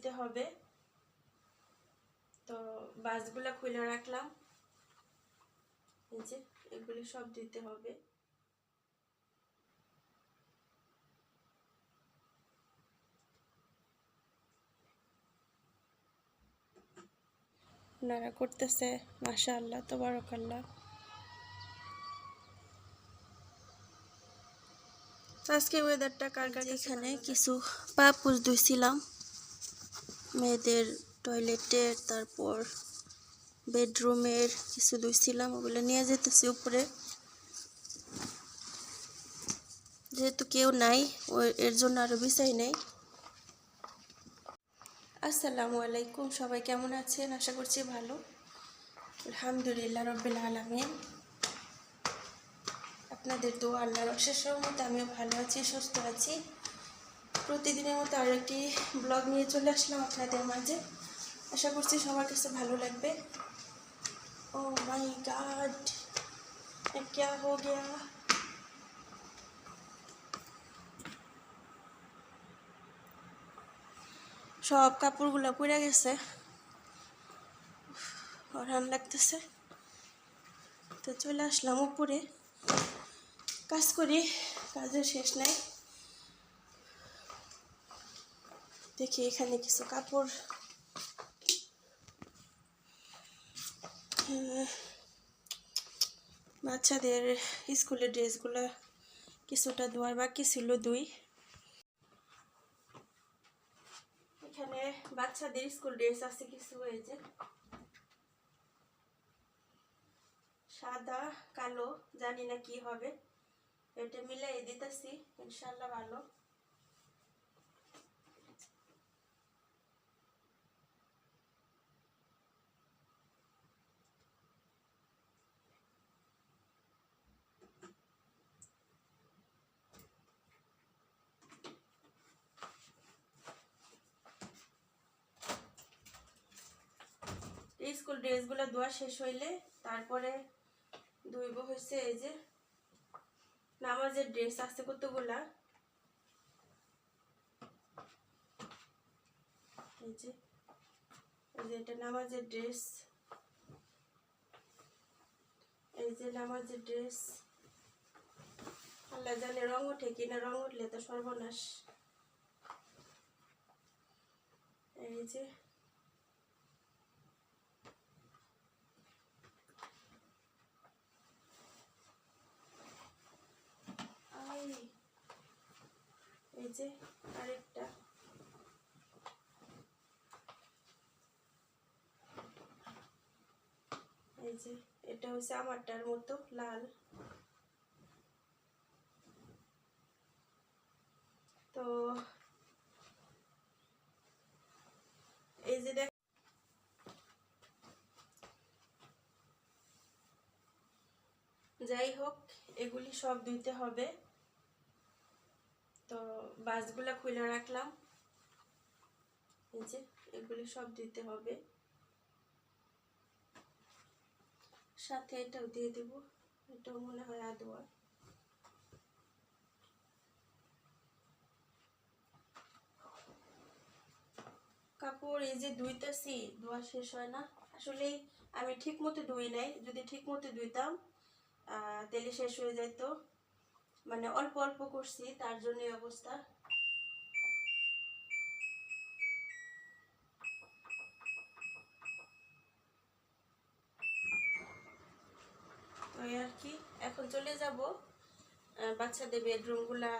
ধুইতে হবে। তো বাসগুলা খুলে রাখলাম, এই যে এগুলি সব ধুইতে হবে। নাড়া করতেছে, মাশাআল্লাহ তাবারাকাল্লাহ। আজকে ওয়েদারটা কার কার কাছে এখানে কিছু পাপোশ ধুইছিলাম মেয়েদের টয়লেটের, তারপর বেডরুমের কিছু ধুইছিলাম, ওগুলো নিয়ে যেতেছি উপরে, যেহেতু কেউ নাই এর জন্য আরো বিছাই নেই। আসসালামু আলাইকুম, সবাই কেমন আছেন? আশা করছি ভালো। আলহামদুলিল্লাহ রাব্বিল আলামিন, আপনাদের দোয়া আল্লাহর অশেষ রহমতে আমিও ভালো আছি, সুস্থ আছি। প্রতিদিনের মতো আরও একটি ব্লগ নিয়ে চলে আসলাম আপনাদের মাঝে। আশা করছি সবার কাছে ভালো লাগবে। ও মাই গড, क्या हो गया? সব কাপড়গুলো পুড়ে গেছে, অরান লাগতেছে। তো চলে আসলাম উপরে, কাজ করি, কাজের শেষ নাই। দেখি এখানে কিছু কাপড়, বাচ্চাদের স্কুলের ড্রেসগুলো কিছুটা ধোয়ার বাকি ছিল, এখানে বাচ্চাদের স্কুল ড্রেস আছে কিছু, এই যে সাদা কালো, জানি না কি হবে, এটা মিলাই দিতেছি, ইনশাল্লাহ ভালো। স্কুল ড্রেসগুলো ধোয়া শেষ হইলে তারপরে ধুইব হচ্ছে এই যে নামাজের ড্রেস আছে কতগুলা, এই যে এটা নামাজের ড্রেস, এই যে নামাজের ড্রেস। আল্লাহ জানে রং ওঠে কিনা, রং উঠলে তো সর্বনাশ। এই যে এই যে আরেকটা, এই যে এটা হচ্ছে আমারটার মতো লাল। তো এই যে দেখ, যাই হোক এগুলি সব ধুইতে হবে। তো বাসগুলা খুলে রাখলাম, এই যে এগুলি সব দিতে হবে, সাথে এটাও দিয়ে দেব, এটাও মনে হয় আদোয়া। কাপড় এই যে ধুইতেছি, ধোয়া শেষ হয় না আসলে। আমি ঠিক মতো ধুই নাই, যদি ঠিক মতো ধুইতাম তেলে শেষ হয়ে যেত, মানে অল্প অল্প করছি তার জন্য এই অবস্থা। তো আর কি, এখন চলে যাব বাচ্চাদের বেডরুমগুলা।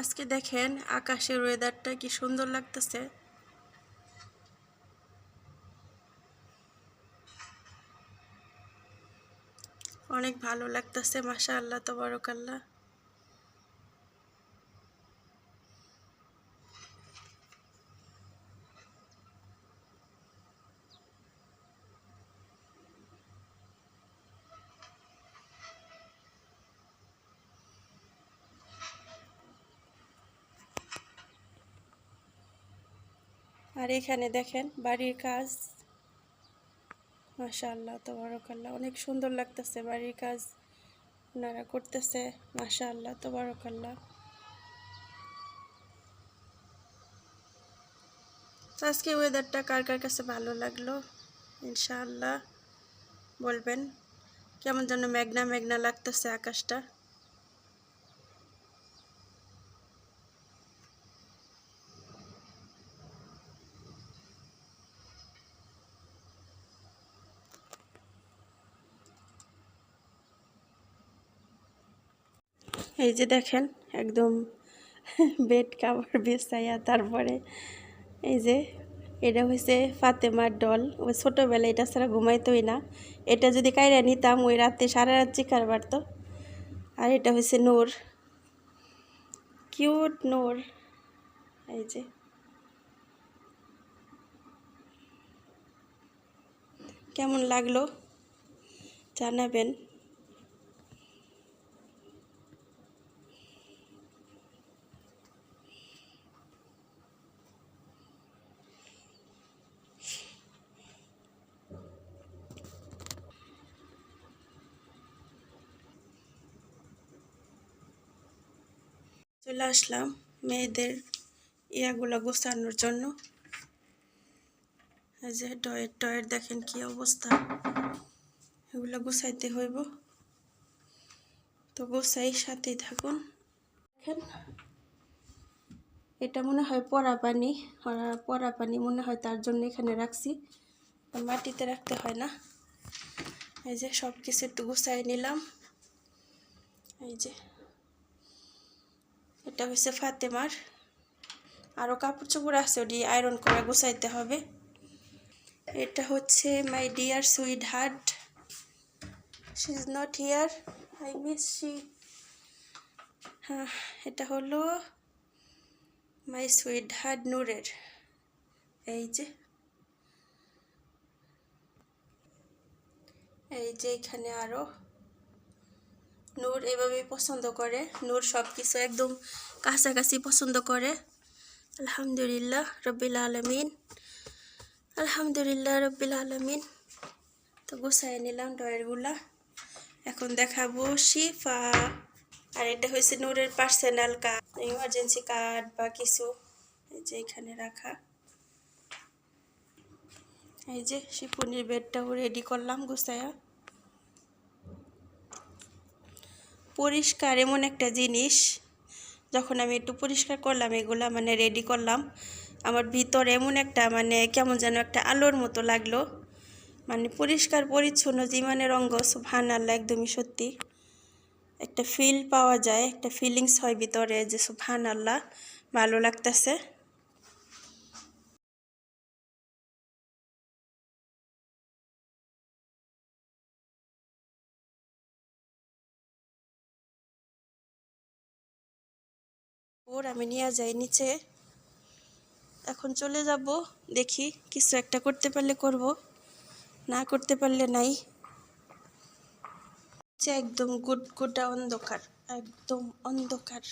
আজকে দেখেন আকাশের ওয়েদারটা কি সুন্দর লাগতেছে। অনেক ভালো লাগতেছে, মাশাআল্লাহ তাবারাকাল্লাহ। আর এখানে দেখেন বাড়ির কাজ, মাশাআল্লাহ তাবারাকাল্লাহ, অনেক সুন্দর লাগতেছে বাড়ির কাজ ওনারা করতেছে, মাশাআল্লাহ তাবারাকাল্লাহ। তো আজকে ওয়েদারটা কার কার কাছে ভালো লাগলো ইনশাআল্লাহ বলবেন। কেমন যেন মেঘনা মেঘনা লাগতেছে আকাশটা। এই যে দেখেন একদম বেড কাভার বিছাইয়া, তারপরে এই যে এটা হয়েছে ফাতেমার ডল। ওই ছোটোবেলায় এটা ছাড়া ঘুমাইতোই না, এটা যদি কাইরা নিতাম ওই রাতে সারা রাত চিকার বাড়তো। আর এটা হয়েছে নূর, কিউট নূর। এই যে কেমন লাগলো জানাবেন। চলে আসলাম মেয়েদের ইয়াগুলো গোছানোর জন্য। এই যে ডয়ের টয়ের দেখেন কি অবস্থা, এগুলো গোছাইতে হইব। তো গোছাই, সাথেই থাকুন। দেখেন এটা মনে হয় পরা পানি, পরা পানি মনে হয়, তার জন্য এখানে রাখছি, মাটিতে রাখতে হয় না। এই যে সব কিছু একটু গুছাই নিলাম। এই যে এটা হচ্ছে ফাতেমার, আরও কাপড় চোপড় আছে, ওটি আয়রন করে গুছাইতে হবে। এটা হচ্ছে my dear sweet heart, she is not here, I miss she. হ্যাঁ, এটা হলো মাই সুইট হার্ট নূরের। এই যে এখানে আরও নূর এভাবেই পছন্দ করে, নূর সব কিছু একদম কাছাকাছি পছন্দ করে। আলহামদুলিল্লাহ রব্বিল আলামিন, আলহামদুলিল্লাহ রব্বিল আলামিন। তো গুছাই নিলাম ডয়েরগুলা, এখন দেখাবো শিফা। আর এটা হয়েছে নূরের পার্সোনাল কার্ড, ইমার্জেন্সি কার্ড বা কিছু, এই যে এখানে রাখা। এই যে শিফুনির বেডটাও রেডি করলাম গুছাইয়া। পরিষ্কার এমন একটা জিনিস, যখন আমি একটু পরিষ্কার করলাম এগুলা, মানে রেডি করলাম, আমার ভিতরে এমন একটা মানে কেমন যেন একটা আলোর মতো লাগলো। মানে পরিষ্কার পরিচ্ছন্ন জীবনের অঙ্গ, সুবহানাল্লাহ, একদমই সত্যি একটা ফিল পাওয়া যায়, একটা ফিলিংস হয় ভিতরে যে সুবহানাল্লাহ ভালো লাগতেছে। ওর আমি নিয়ে যাই নিচে, এখন চলে যাব, দেখি কিছু একটা করতে পারলে করব, না করতে পারলে নাই। একদম গোটা অন্ধকার, একদম অন্ধকার,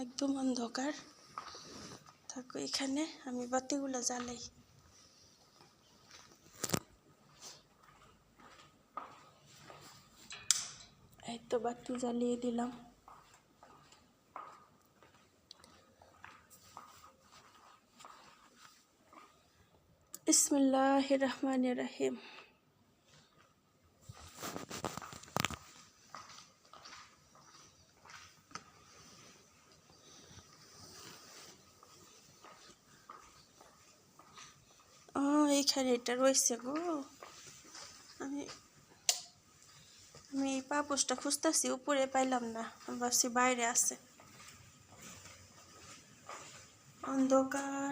একদম অন্ধকার। থাকো এখানে, আমি বাতিগুলো জ্বালাই। এই তো বাতি জ্বালিয়ে দিলাম। বিসমিল্লাহির রহমানির রহিম। এইখানে এটা রয়েছে গো, আমি আমি এই পাপোশটা খুঁজতেছি, উপরে পাইলাম না, আমি ভাবছি বাইরে আছে, অন্ধকার।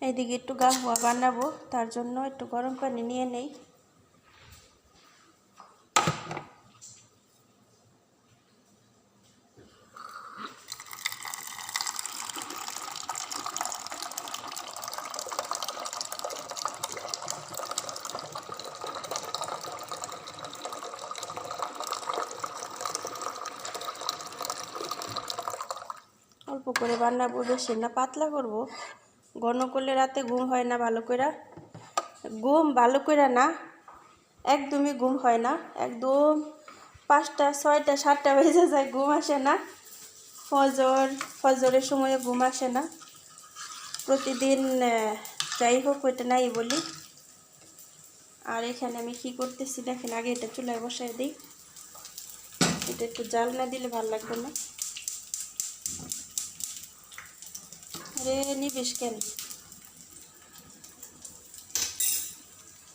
এইদিকে একটু গাহুয়া বানাবো, তার জন্য একটু গরম পানি নিয়ে নেই। অল্প করে বানাবো, বেশি না পাতলা করব। ঘন করলে রাতে ঘুম হয় না ভালো করে, ভালো করে না, একদমই ঘুম হয় না, একদম 5টা 6টা 7টা বেজে যায়, ঘুম আসে না। ফজরের সময় ঘুম আসে না। প্রতিদিন যাই হোক ওইটা নাই বলি। আর এখানে আমি কি করতেছি দেখেন, আগে এটা চুলায় বসাই দিই, এটা একটু জাল না দিলে ভালো লাগবে না। আরে নিবিস কেন।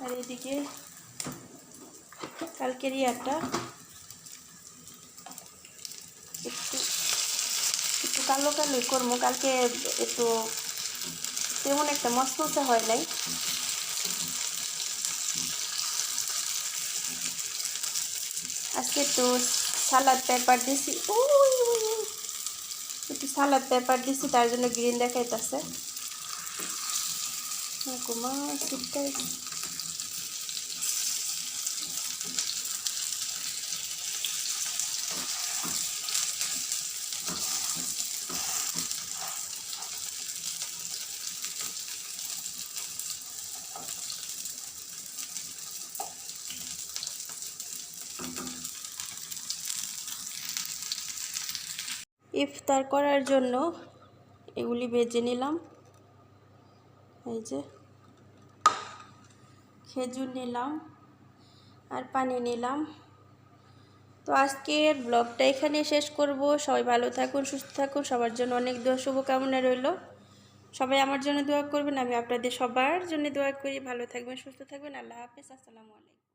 আর এদিকে কালকের ইয়াটা একটু একটু কালো কালোই করবো, কালকে একটু তেমন একটা মশমশা হয় নাই। আজকে একটু সালাদ পেপার দিছি, একটু সালাদ পেপার দিছি, তার জন্য গ্রিন দেখাইতেছে। কুমা শীতটাই ইফতার করার জন্য এগুলি ভেজে নিলাম। এই যে খেজুর নিলাম আর পানি নিলাম। তো আজকের ব্লগটা এখানে শেষ করব। সবাই ভালো থাকুন, সুস্থ থাকুন, সবার জন্য অনেক দোয়া শুভকামনা রইল। সবাই আমার জন্য দোয়া করবেন, আমি আপনাদের সবার জন্য দোয়া করি। ভালো থাকবেন, সুস্থ থাকবেন। আল্লাহ হাফেজ, আসসালামু আলাইকুম।